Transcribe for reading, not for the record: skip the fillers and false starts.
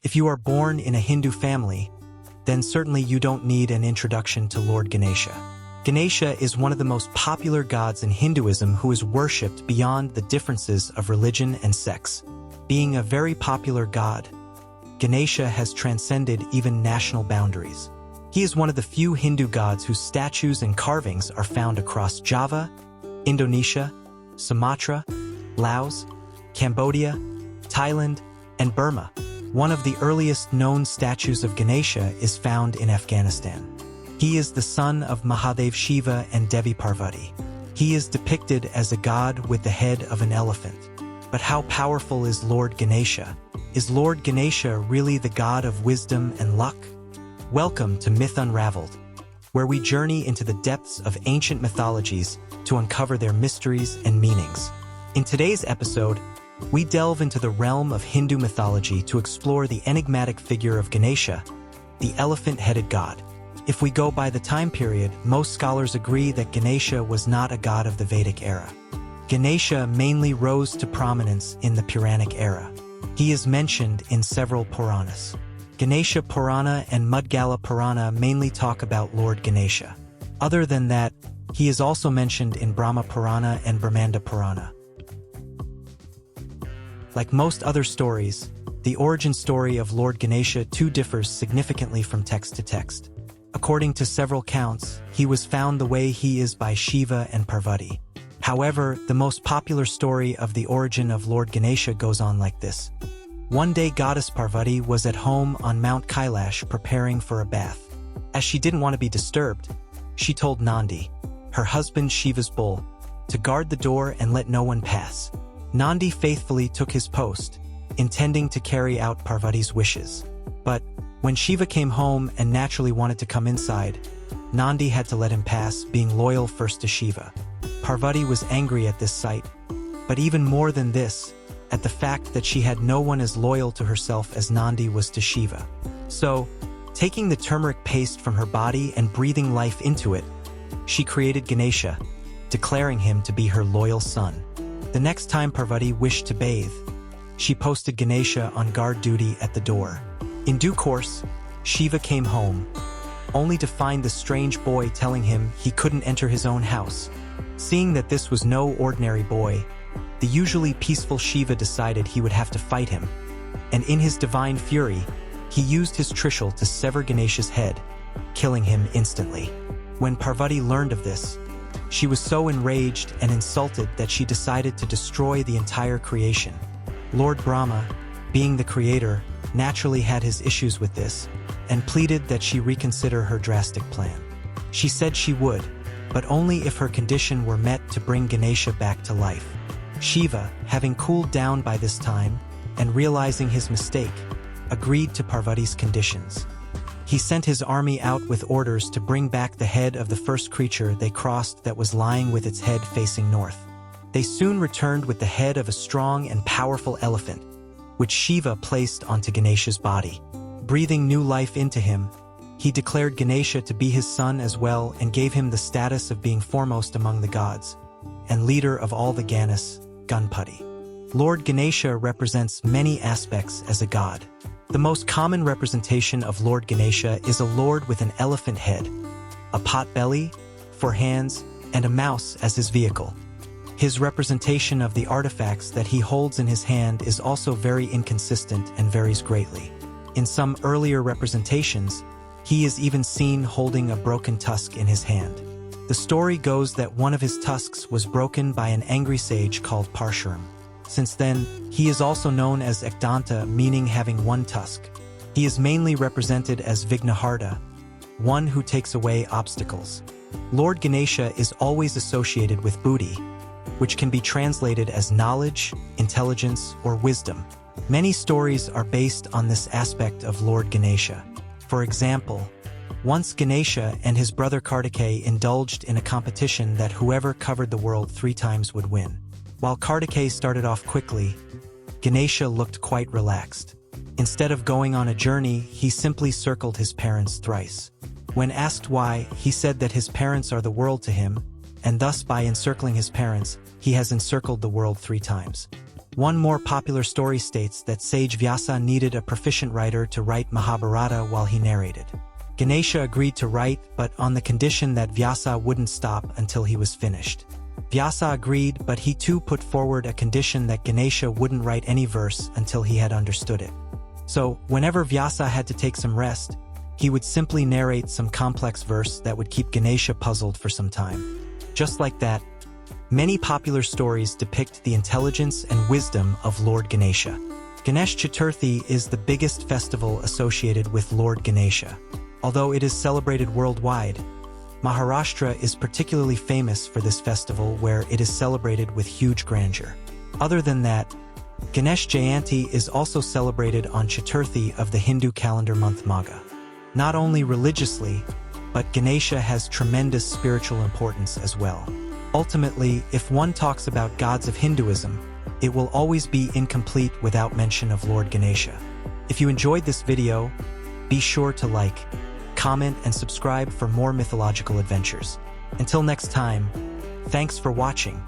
If you are born in a Hindu family, then certainly you don't need an introduction to Lord Ganesha. Ganesha is one of the most popular gods in Hinduism who is worshipped beyond the differences of religion and sex. Being a very popular god, Ganesha has transcended even national boundaries. He is one of the few Hindu gods whose statues and carvings are found across Java, Indonesia, Sumatra, Laos, Cambodia, Thailand, and Burma. One of the earliest known statues of Ganesha is found in Afghanistan. He is the son of Mahadev Shiva and Devi Parvati. He is depicted as a god with the head of an elephant. But how powerful is Lord Ganesha? Is Lord Ganesha really the god of wisdom and luck? Welcome to Myth Unraveled, where we journey into the depths of ancient mythologies to uncover their mysteries and meanings. In today's episode, we delve into the realm of Hindu mythology to explore the enigmatic figure of Ganesha, the elephant-headed god. If we go by the time period, most scholars agree that Ganesha was not a god of the Vedic era. Ganesha mainly rose to prominence in the Puranic era. He is mentioned in several Puranas. Ganesha Purana and Mudgala Purana mainly talk about Lord Ganesha. Other than that, he is also mentioned in Brahma Purana and Brahmanda Purana. Like most other stories, the origin story of Lord Ganesha too differs significantly from text to text. According to several counts, he was found the way he is by Shiva and Parvati. However, the most popular story of the origin of Lord Ganesha goes on like this. One day goddess Parvati was at home on Mount Kailash preparing for a bath. As she didn't want to be disturbed, she told Nandi, her husband Shiva's bull, to guard the door and let no one pass. Nandi faithfully took his post, intending to carry out Parvati's wishes. But when Shiva came home and naturally wanted to come inside, Nandi had to let him pass, being loyal first to Shiva. Parvati was angry at this sight, but even more than this, at the fact that she had no one as loyal to herself as Nandi was to Shiva. So, taking the turmeric paste from her body and breathing life into it, she created Ganesha, declaring him to be her loyal son. The next time Parvati wished to bathe, she posted Ganesha on guard duty at the door. In due course, Shiva came home, only to find the strange boy telling him he couldn't enter his own house. Seeing that this was no ordinary boy, the usually peaceful Shiva decided he would have to fight him, and in his divine fury, he used his Trishul to sever Ganesha's head, killing him instantly. When Parvati learned of this, she was so enraged and insulted that she decided to destroy the entire creation. Lord Brahma, being the creator, naturally had his issues with this, and pleaded that she reconsider her drastic plan. She said she would, but only if her condition were met to bring Ganesha back to life. Shiva, having cooled down by this time, and realizing his mistake, agreed to Parvati's conditions. He sent his army out with orders to bring back the head of the first creature they crossed that was lying with its head facing north. They soon returned with the head of a strong and powerful elephant, which Shiva placed onto Ganesha's body. Breathing new life into him, he declared Ganesha to be his son as well and gave him the status of being foremost among the gods, and leader of all the Ganas, Ganpati. Lord Ganesha represents many aspects as a god. The most common representation of Lord Ganesha is a lord with an elephant head, a pot belly, 4 hands, and a mouse as his vehicle. His representation of the artifacts that he holds in his hand is also very inconsistent and varies greatly. In some earlier representations, he is even seen holding a broken tusk in his hand. The story goes that one of his tusks was broken by an angry sage called Parshuram. Since then, he is also known as Ekdanta, meaning having one tusk. He is mainly represented as Vignaharta, one who takes away obstacles. Lord Ganesha is always associated with Buddhi, which can be translated as knowledge, intelligence, or wisdom. Many stories are based on this aspect of Lord Ganesha. For example, once Ganesha and his brother Kartikeya indulged in a competition that whoever covered the world 3 times would win. While Kartikeya started off quickly, Ganesha looked quite relaxed. Instead of going on a journey, he simply circled his parents thrice. When asked why, he said that his parents are the world to him, and thus by encircling his parents, he has encircled the world 3 times. One more popular story states that sage Vyasa needed a proficient writer to write Mahabharata while he narrated. Ganesha agreed to write, but on the condition that Vyasa wouldn't stop until he was finished. Vyasa agreed, but he too put forward a condition that Ganesha wouldn't write any verse until he had understood it. So, whenever Vyasa had to take some rest, he would simply narrate some complex verse that would keep Ganesha puzzled for some time. Just like that, many popular stories depict the intelligence and wisdom of Lord Ganesha. Ganesh Chaturthi is the biggest festival associated with Lord Ganesha. Although it is celebrated worldwide, Maharashtra is particularly famous for this festival where it is celebrated with huge grandeur. Other than that, Ganesh Jayanti is also celebrated on Chaturthi of the Hindu calendar month Magha. Not only religiously, but Ganesha has tremendous spiritual importance as well. Ultimately, if one talks about gods of Hinduism, it will always be incomplete without mention of Lord Ganesha. If you enjoyed this video, be sure to like, comment, and subscribe for more mythological adventures. Until next time, thanks for watching.